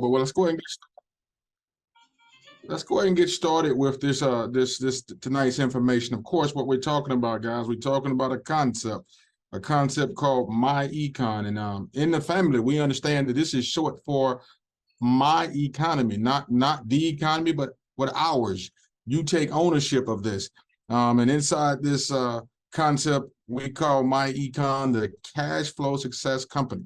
But well, let's go ahead and get started with this tonight's information. Of course, what we're talking about, guys, we're talking about a concept called My Econ. And in the family, we understand that this is short for my economy, not the economy, but ours. You take ownership of this. And inside this concept, we call My Econ the Cash Flow Success Company.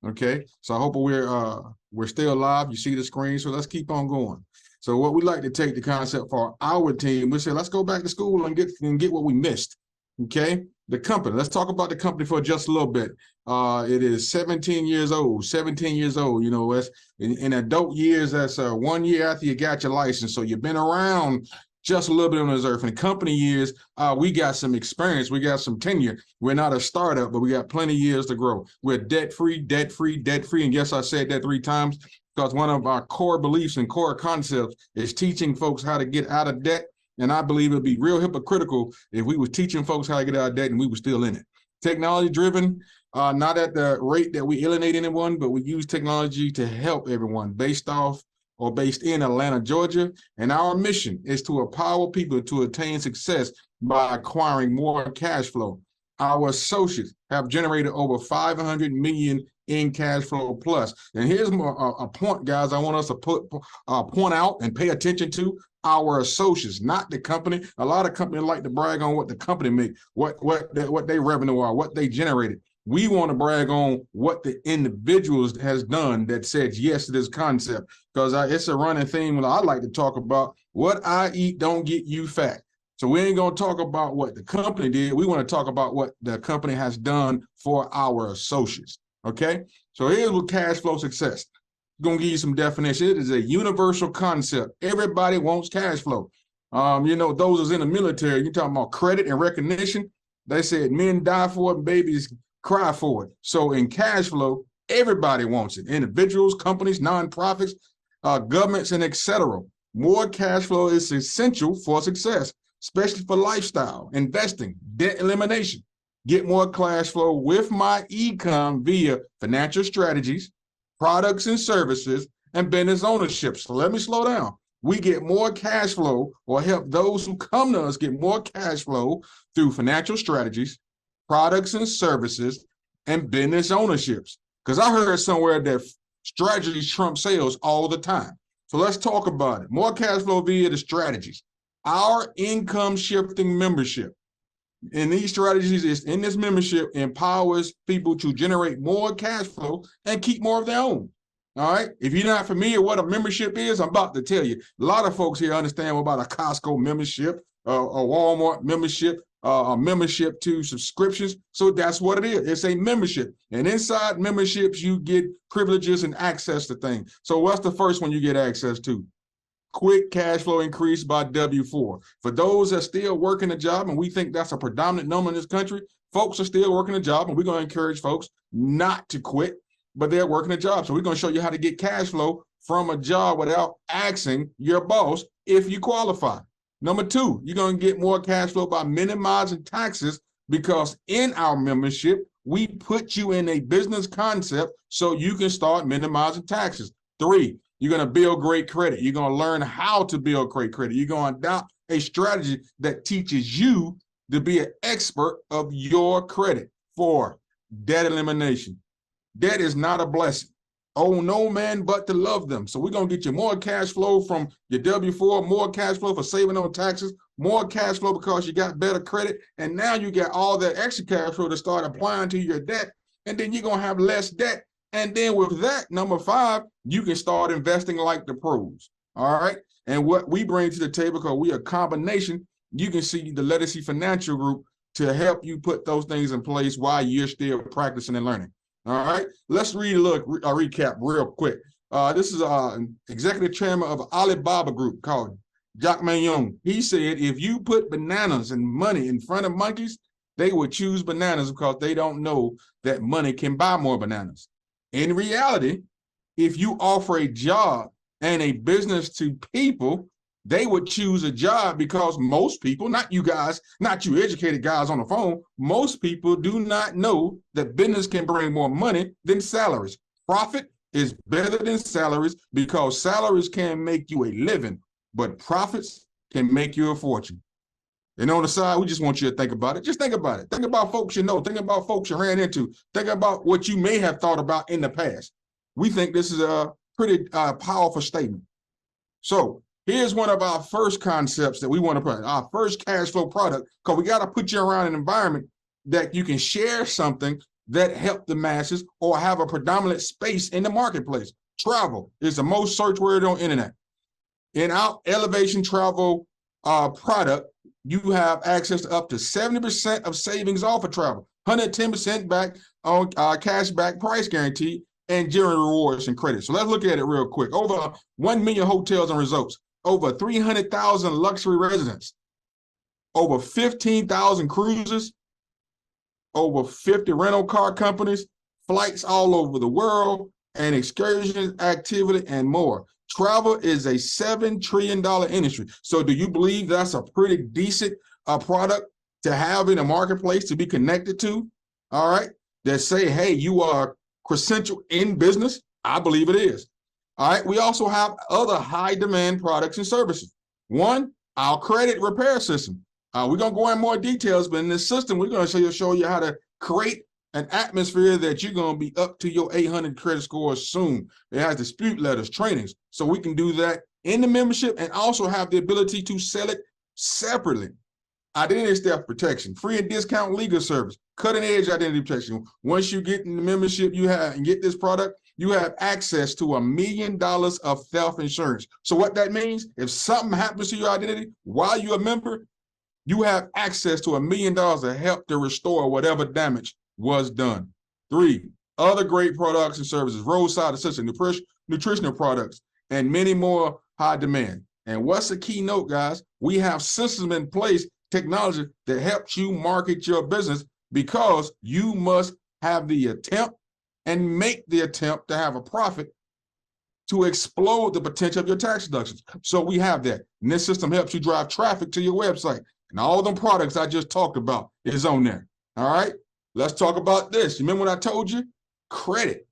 Okay, so I hope we're still alive. You see the screen, so let's keep on going. So what we like to take the concept for our team, we say let's go back to school and get what we missed. Okay, the company. Let's talk about the company for just a little bit. It is 17 years old. 17 years old. You know, as in adult years, that's 1 year after you got your license. So you've been around just a little bit on this earth. In company years, we got some experience. We got some tenure. We're not a startup, but we got plenty of years to grow. We're debt-free, debt-free, debt-free. And yes, I said that 3 times because one of our core beliefs and core concepts is teaching folks how to get out of debt. And I believe it'd be real hypocritical if we were teaching folks how to get out of debt and we were still in it. Technology-driven, not at the rate that we alienate anyone, but we use technology to help everyone based in Atlanta, Georgia. And our mission is to empower people to attain success by acquiring more cash flow. Our associates have generated over 500 million in cash flow plus. And here's a point, guys, I want us to point out and pay attention to. Our associates, not the company. A lot of companies like to brag on what the company make, what their revenue are, what they generated. We want to brag on what the individuals has done that says yes to this concept, because it's a running theme that I like to talk about. What I eat don't get you fat. So we ain't going to talk about what the company did. We want to talk about what the company has done for our associates. Okay, so here's what cash flow success. I'm going to give you some definition. It is a universal concept. Everybody wants cash flow. You know, those is in the military, you're talking about credit and recognition. They said men die for it and babies cry for it. So in cash flow, everybody wants it. Individuals, companies, nonprofits, governments, and etc. More cash flow is essential for success, especially for lifestyle, investing, debt elimination. Get more cash flow with My Econ via financial strategies, products and services, and business ownership. So let me slow down. We get more cash flow or help those who come to us get more cash flow through financial strategies, products and services, and business ownerships. Because I heard somewhere that strategies trump sales all the time. So let's talk about it. More cash flow via the strategies. Our income shifting membership. And these strategies in this membership empowers people to generate more cash flow and keep more of their own. All right. If you're not familiar what a membership is, I'm about to tell you. A lot of folks here understand about a Costco membership, a Walmart membership, a membership to subscriptions. So that's what it is. It's a membership. And inside memberships, you get privileges and access to things. So what's the first one you get access to? Quick cash flow increase by W-4. For those that are still working a job, and we think that's a predominant number in this country, folks are still working a job, and we're going to encourage folks not to quit, but they're working a job. So we're going to show you how to get cash flow from a job without asking your boss if you qualify. Number 2, you're going to get more cash flow by minimizing taxes, because in our membership, we put you in a business concept so you can start minimizing taxes. 3, you're going to build great credit. You're going to learn how to build great credit. You're going to adopt a strategy that teaches you to be an expert of your credit. 4, debt elimination. Debt is not a blessing. Oh, no man but to love them. So we're going to get you more cash flow from your W-4, more cash flow for saving on taxes, more cash flow because you got better credit. And now you got all that extra cash flow to start applying to your debt. And then you're going to have less debt. And then with that, number 5, you can start investing like the pros. All right. And what we bring to the table, because we are a combination, you can see the Legacy Financial Group to help you put those things in place while you're still practicing and learning. All right. Let's read a recap real quick. This is executive chairman of Alibaba Group called Jack Young. He said, if you put bananas and money in front of monkeys, they would choose bananas because they don't know that money can buy more bananas. In reality, if you offer a job and a business to people, they would choose a job because most people, not you guys, not you educated guys on the phone, most people do not know that business can bring more money than salaries. Profit is better than salaries because salaries can make you a living, but profits can make you a fortune. And on the side, we just want you to think about it. Just think about it. Think about folks you know. Think about folks you ran into. Think about what you may have thought about in the past. We think this is a pretty powerful statement. So here's one of our first concepts that we want to put, our first cash flow product, because we got to put you around an environment that you can share something that help the masses or have a predominant space in the marketplace. Travel is the most searched word on the internet. In our Elevation Travel product, you have access to up to 70% of savings off of travel, 110% back on cash back price guarantee, and general rewards and credit. So let's look at it real quick. Over 1 million hotels and resorts, over 300,000 luxury residents, over 15,000 cruises, over 50 rental car companies, flights all over the world, and excursion activity and more. Travel is a $7 trillion industry. So do you believe that's a pretty decent product to have in a marketplace to be connected to? All right. That say, hey, you are quintessential in business? I believe it is. All right. We also have other high demand products and services. One, our credit repair system. We're going to go in more details, but in this system, we're going to show you how to create an atmosphere that you're going to be up to your 800 credit score soon. It has dispute letters, trainings. So we can do that in the membership and also have the ability to sell it separately. Identity theft protection, free and discount legal service, cutting edge identity protection. Once you get in the membership you have and get this product, you have access to $1 million of theft insurance. So what that means, if something happens to your identity while you're a member, you have access to $1 million to help to restore whatever damage was done. 3, other great products and services, roadside assistance, nutritional products, and many more high demand. And what's the key note, guys? We have systems in place, technology that helps you market your business because you must have the attempt and make the attempt to have a profit to explode the potential of your tax deductions. So we have that. And this system helps you drive traffic to your website. And all them products I just talked about is on there. All right. Let's talk about this. You remember what I told you? Credit.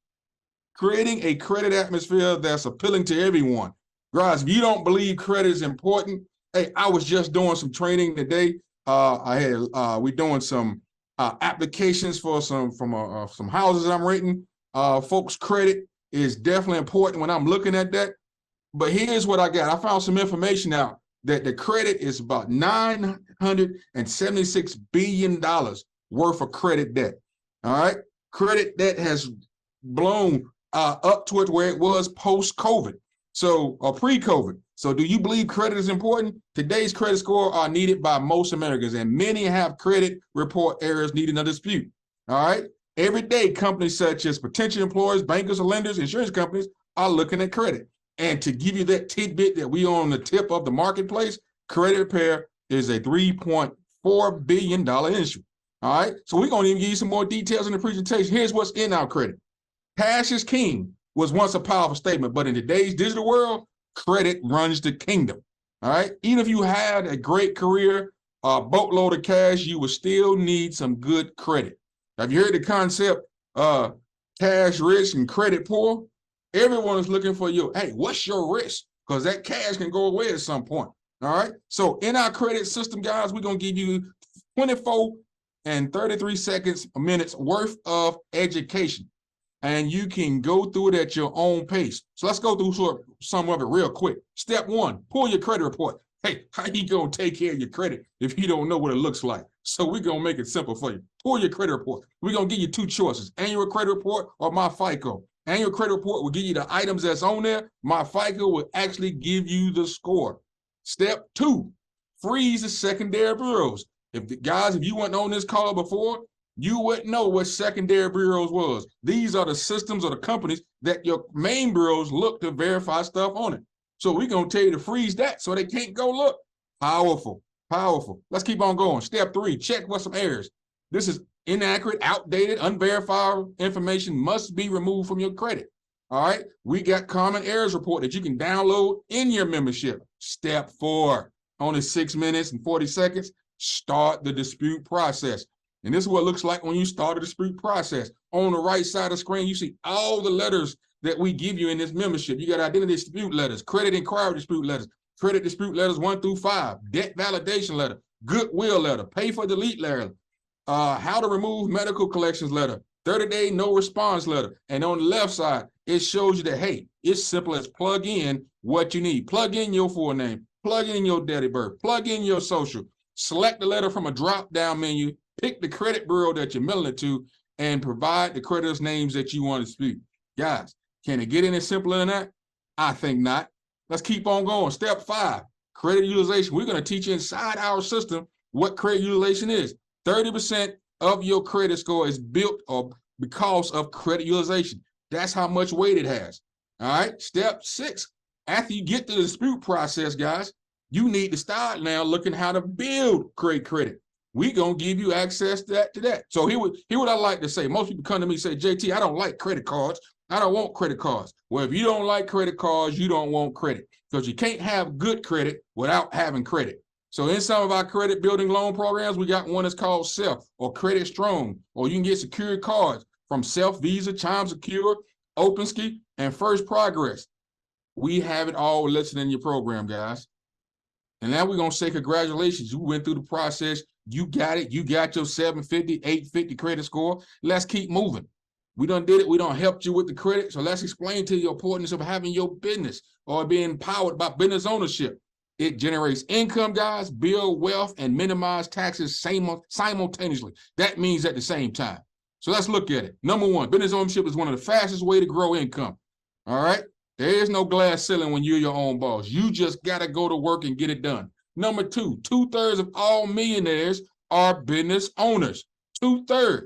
Creating a credit atmosphere that's appealing to everyone. Guys, if you don't believe credit is important, hey, I was just doing some training today. We're doing some applications for some houses I'm renting. Folks, credit is definitely important when I'm looking at that. But here's what I got. I found some information out that the credit is about $976 billion worth of credit debt. All right. Credit debt has blown up to it where it was post-COVID. So, or pre-COVID. So do you believe credit is important? Today's credit score are needed by most Americans, and many have credit report errors needing a dispute. All right. Every day, companies such as potential employers, bankers, or lenders, insurance companies are looking at credit. And to give you that tidbit that we on the tip of the marketplace, credit repair is a $3.4 billion industry. All right. So we're going to even give you some more details in the presentation. Here's what's in our credit. Cash is king was once a powerful statement, but in today's digital world, credit runs the kingdom. All right. Even if you had a great career, a boatload of cash, you will still need some good credit. Have you heard the concept cash rich and credit poor? Everyone is looking for you. Hey, what's your risk? Because that cash can go away at some point. All right. So in our credit system, guys, we're going to give you 24 and 33 seconds, minutes worth of education. And you can go through it at your own pace. So let's go through some of it real quick. Step 1, pull your credit report. Hey, how you going to take care of your credit if you don't know what it looks like? So we're going to make it simple for you. Pull your credit report. We're going to give you 2 choices, annual credit report or my FICO. Annual credit report will give you the items that's on there. My FICO will actually give you the score. Step 2, freeze the secondary bureaus. If you weren't on this call before, you wouldn't know what secondary bureaus was. These are the systems or the companies that your main bureaus look to verify stuff on it. So we're going to tell you to freeze that so they can't go look. Powerful, powerful. Let's keep on going. Step 3, check what's some errors. This is inaccurate, outdated, unverified information must be removed from your credit. All right. We got common errors report that you can download in your membership. Step 4, only 6 minutes and 40 seconds. Start the dispute process. And this is what it looks like when you start a dispute process. On the right side of the screen, you see all the letters that we give you in this membership. You got identity dispute letters, credit inquiry dispute letters, credit dispute letters 1 through 5, debt validation letter, goodwill letter, pay for delete letter, how to remove medical collections letter, 30-day no response letter. And on the left side, it shows you that, hey, it's simple as plug in what you need. Plug in your full name, plug in your date of birth, plug in your social, select the letter from a drop-down menu, pick the credit bureau that you're mailing it to, and provide the creditors' names that you want to dispute. Guys, can it get any simpler than that? I think not. Let's keep on going. Step 5, credit utilization. We're going to teach you inside our system what credit utilization is. 30% of your credit score is built up because of credit utilization. That's how much weight it has. All right. Step 6, after you get to the dispute process, guys, you need to start now looking how to build great credit. We're going to give you access to that. So here what I like to say. Most people come to me and say, JT, I don't like credit cards. I don't want credit cards. Well, if you don't like credit cards, you don't want credit, because you can't have good credit without having credit. So in some of our credit building loan programs, we got one that's called Self or Credit Strong, or you can get secured cards from Self, Visa, Chime Secure, OpenSkey, and First Progress. We have it all listed in your program, guys. And now we're going to say congratulations. You went through the process. You got it. You got your 750, 850 credit score. Let's keep moving. We done did it. We done helped you with the credit. So let's explain to you the importance of having your business or being powered by business ownership. It generates income, guys, build wealth, and minimize taxes simultaneously. That means at the same time. So let's look at it. Number 1, business ownership is one of the fastest way to grow income. All right. There is no glass ceiling when you're your own boss. You just got to go to work and get it done. Number 2, 2/3 of all millionaires are business owners. 2/3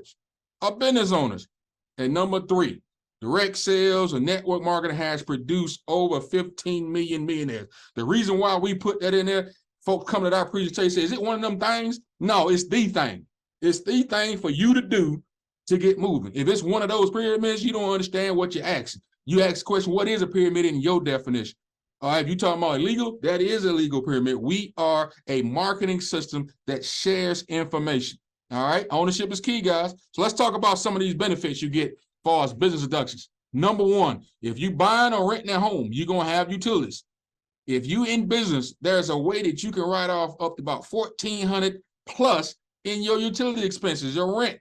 are business owners. And number 3, direct sales and network marketing has produced over 15 million millionaires. The reason why we put that in there, folks come to our presentation say, is it one of them things? No, it's the thing. It's the thing for you to do to get moving. If it's one of those pyramids, you don't understand what you're asking. You ask the question, what is a pyramid in your definition? All right, if you're talking about illegal, that is a legal pyramid. We are a marketing system that shares information. All right, ownership is key, guys. So let's talk about some of these benefits you get as far as business deductions. Number 1, if you buying or renting a home, you're going to have utilities. If you in business, there's a way that you can write off up to about $1,400 plus in your utility expenses, your rent,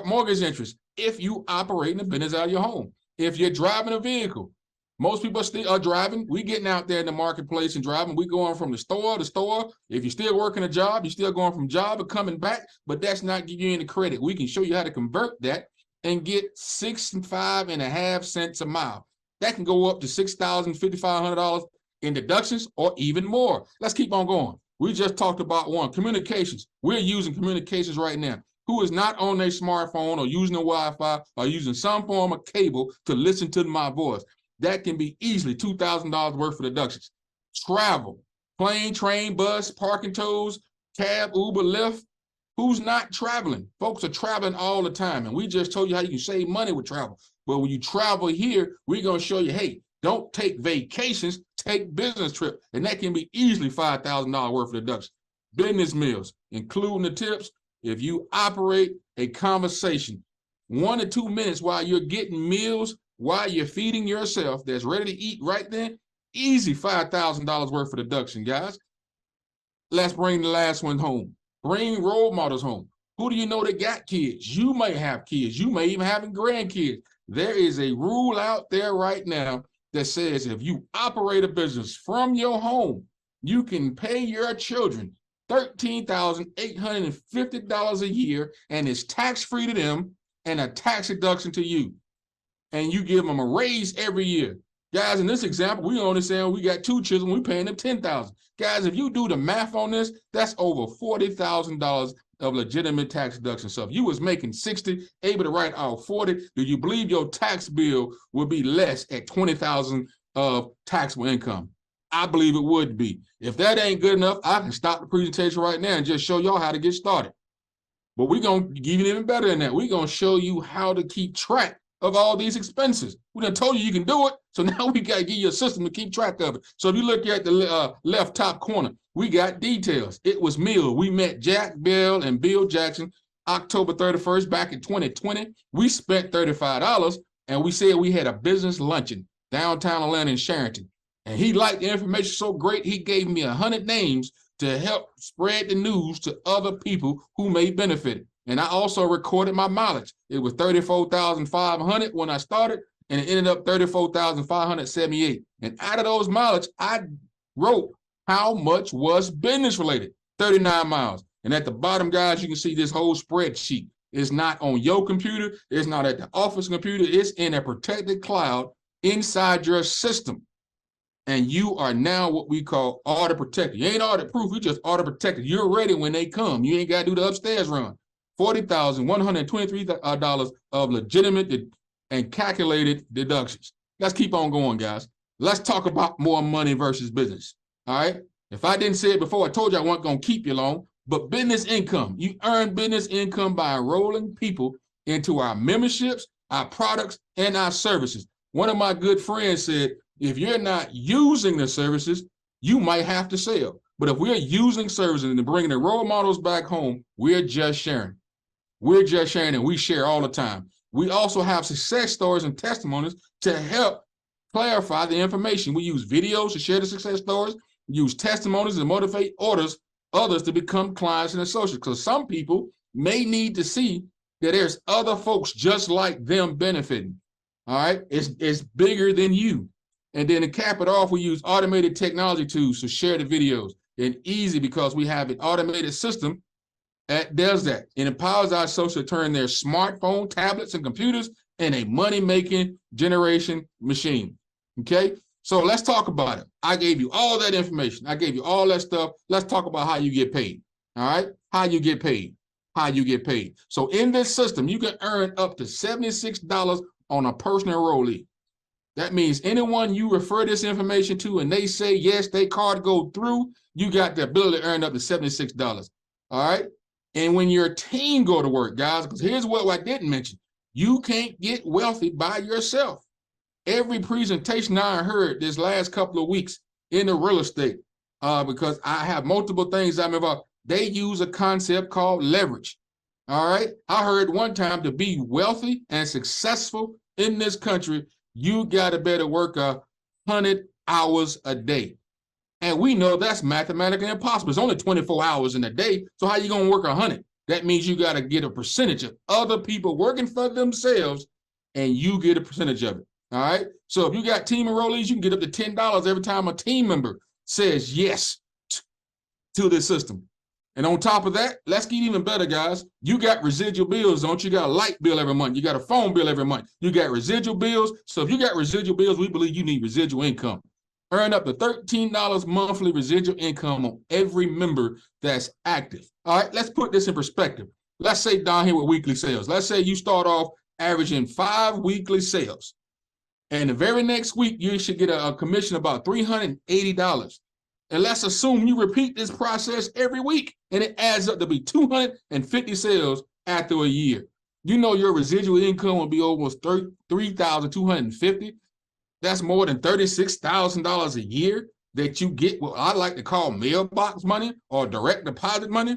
mortgage interest, if you operating a business out of your home. If you're driving a vehicle, most people still are driving. We getting out there in the marketplace and driving. We going from the store to store. If you're still working a job, you're still going from job and coming back, but that's not giving you any credit. We can show you how to convert that and get 65.5 cents a mile. That can go up to $6,000, $5,500 in deductions or even more. Let's keep on going. We just talked about one, communications. We're using communications right now. Who is not on their smartphone or using a Wi-Fi or using some form of cable to listen to my voice? That can be easily $2,000 worth of deductions. Travel, plane, train, bus, parking tolls, cab, Uber, Lyft. Who's not traveling? Folks are traveling all the time. And we just told you how you can save money with travel. But when you travel here, we're going to show you, hey, don't take vacations, take business trips. And that can be easily $5,000 worth of deductions. Business meals, including the tips. If you operate a conversation 1 to 2 minutes while you're getting meals, while you're feeding yourself, that's ready to eat right then, easy $5,000 worth of deduction, guys. Let's bring the last one home. Bring role models home. Who do you know that got kids? You may have kids. You may even have grandkids. There is a rule out there right now that says if you operate a business from your home, you can pay your children $13,850 a year, and it's tax-free to them and a tax deduction to you. And you give them a raise every year. Guys, in this example, we only saying we got 2 children, we paying them $10,000. Guys, if you do the math on this, that's over $40,000 of legitimate tax deduction. So if you was making 60, able to write out 40, do you believe your tax bill would be less at 20,000 of taxable income? I believe it would be. If that ain't good enough, I can stop the presentation right now and just show y'all how to get started. But we're going to give you even better than that. We're going to show you how to keep track of all these expenses. We done told you can do it, so now we got to give you a system to keep track of it. So if you look at the left top corner, we got details. It was meal. We met Jack, Bill, and Bill Jackson October 31st back in 2020. We spent $35. and we said we had a business luncheon downtown Atlanta in Sharonton. And he liked the information so great, he gave me 100 names to help spread the news to other people who may benefit. And I also recorded my mileage. It was 34,500 when I started, and it ended up 34,578. And out of those mileage, I wrote how much was business related, 39 miles. And at the bottom, guys, you can see this whole spreadsheet. It's not on your computer. It's not at the office computer. It's in a protected cloud inside your system. And you are now what we call audit protected. You ain't audit proof, you just audit protected. You're ready when they come. You ain't got to do the upstairs run. $40,123 of legitimate and calculated deductions. Let's keep on going, guys. Let's talk about more money versus business. All right. If I didn't say it before, I told you I wasn't going to keep you long, but business income. You earn business income by enrolling people into our memberships, our products, and our services. One of my good friends said, if you're not using the services, you might have to sell. But if we're using services and bringing the role models back home, we're just sharing. We're just sharing, and we share all the time. We also have success stories and testimonies to help clarify the information. We use videos to share the success stories, use testimonies to motivate others to become clients and associates. Because some people may need to see that there's other folks just like them benefiting. All right, it's bigger than you. And then to cap it off, we use automated technology tools to share the videos. And easy because we have an automated system that does that. It empowers our associates to turn their smartphone, tablets, and computers in a money-making generation machine. Okay, so let's talk about it. I gave you all that information. I gave you all that stuff. Let's talk about how you get paid. All right, how you get paid. How you get paid. So in this system, you can earn up to $76 on a personal enrollee. That means anyone you refer this information to and they say, yes, their card go through, you got the ability to earn up to $76. All right. And when your team go to work, guys, because here's what I didn't mention. You can't get wealthy by yourself. Every presentation I heard this last couple of weeks in the real estate, because I have multiple things I'm involved, they use a concept called leverage. All right. I heard one time to be wealthy and successful in this country, you got to better work 100 hours a day. And we know that's mathematically impossible. It's only 24 hours in a day. So how you going to work 100? That means you got to get a percentage of other people working for themselves, and you get a percentage of it. All right. So if you got team enrollees, you can get up to $10 every time a team member says yes to this system. And on top of that, let's get even better, guys. You got residual bills, don't you? You got a light bill every month. You got a phone bill every month. You got residual bills. So if you got residual bills, we believe you need residual income. Earn up to $13 monthly residual income on every member that's active. All right, let's put this in perspective. Let's say down here with weekly sales. Let's say you start off averaging 5 weekly sales. And the very next week, you should get a commission of about $380. And let's assume you repeat this process every week, and it adds up to be 250 sales after a year. You know your residual income will be almost $3,250. That's more than $36,000 a year that you get what I like to call mailbox money or direct deposit money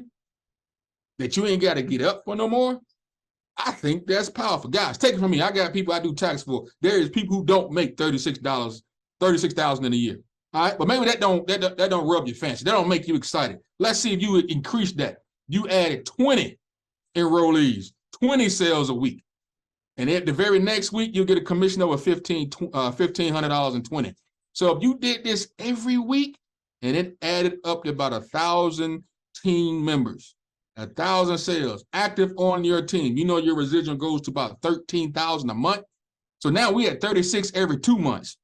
that you ain't got to get up for no more. I think that's powerful. Guys, take it from me. I got people I do tax for. There is people who don't make $36,000 in a year. All right, but maybe that don't rub your fancy. That don't make you excited. Let's see if you would increase that. You added 20 enrollees, 20 sales a week. And at the very next week, you'll get a commission over $1,500.20. So if you did this every week, and it added up to about 1,000 team members, 1,000 sales active on your team, you know your residual goes to about $13,000 a month. So now we at 36 every 2 months.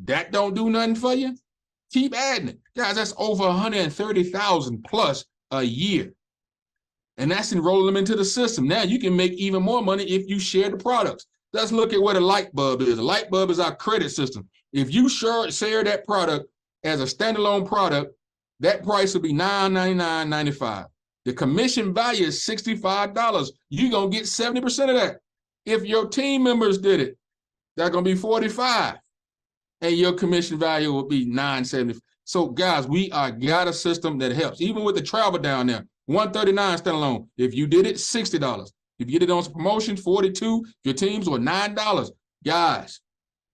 That don't do nothing for you? Keep adding it. Guys, that's over 130,000 plus a year. And that's enrolling them into the system. Now you can make even more money if you share the products. Let's look at what a light bulb is. A light bulb is our credit system. If you share that product as a standalone product, that price will be $999.95. The commission value is $65. You're going to get 70% of that. If your team members did it, that's going to be $45. And your commission value will be $970. So guys, we got a system that helps. Even with the travel down there, $139 standalone. If you did it, $60. If you did it on some promotion, $42. If your teams were $9. Guys,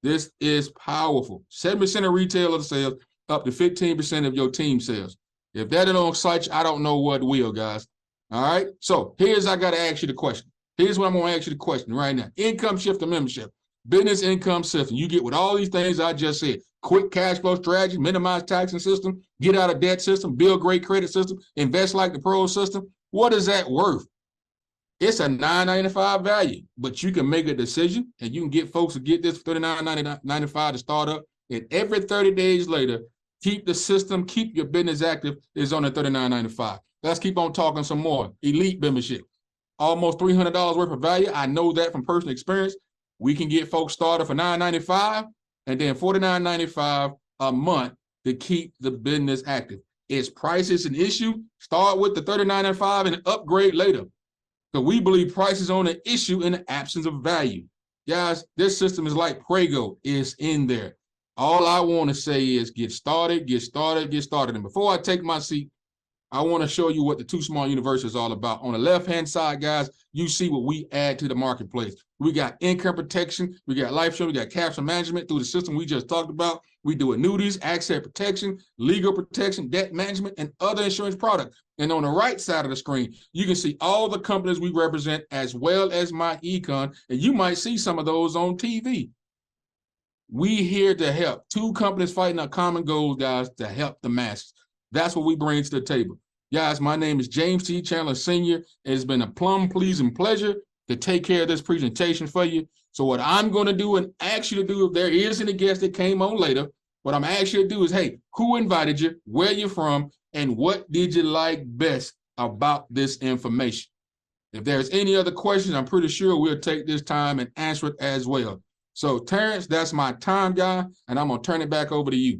this is powerful. 7% of retailer sales, up to 15% of your team sales. If that don't excite you, I don't know what will, guys. All right. So I got to ask you the question. Here's what I'm going to ask you the question right now. Income shifter membership, business income system. You get with all these things I just said. Quick cash flow strategy, minimize taxing system, get out of debt system, build great credit system, invest like the pro system. What is that worth? It's a $9.95 value, but you can make a decision and you can get folks to get this for $39.95 to start up. And every 30 days later, keep the system, keep your business active is on the $39.95. Let's keep on talking some more. Elite membership, almost $300 worth of value. I know that from personal experience. We can get folks started for $9.95 and then $49.95 a month to keep the business active. Is price is an issue? Start with the $39.95 and upgrade later. So we believe price is on an issue in the absence of value. Guys, this system is like Prego, is in there. All I want to say is get started, get started, get started. And before I take my seat, I want to show you what the Too Smart Universe is all about. On the left-hand side, guys, you see what we add to the marketplace. We got income protection, we got life insurance, we got capital management through the system we just talked about. We do annuities, asset protection, legal protection, debt management, and other insurance products. And on the right side of the screen, you can see all the companies we represent as well as my econ, and you might see some of those on TV. We here to help. Two companies fighting a common goal, guys, to help the masses. That's what we bring to the table. Guys, my name is James T. Chandler Sr. It's been a pleasing pleasure to take care of this presentation for you. So what I'm going to do and ask you to do, if there is any guest that came on later, what I'm asking you to do is, hey, who invited you, where you're from, and what did you like best about this information? If there's any other questions, I'm pretty sure we'll take this time and answer it as well. So Terrence, that's my time, guy, and I'm going to turn it back over to you.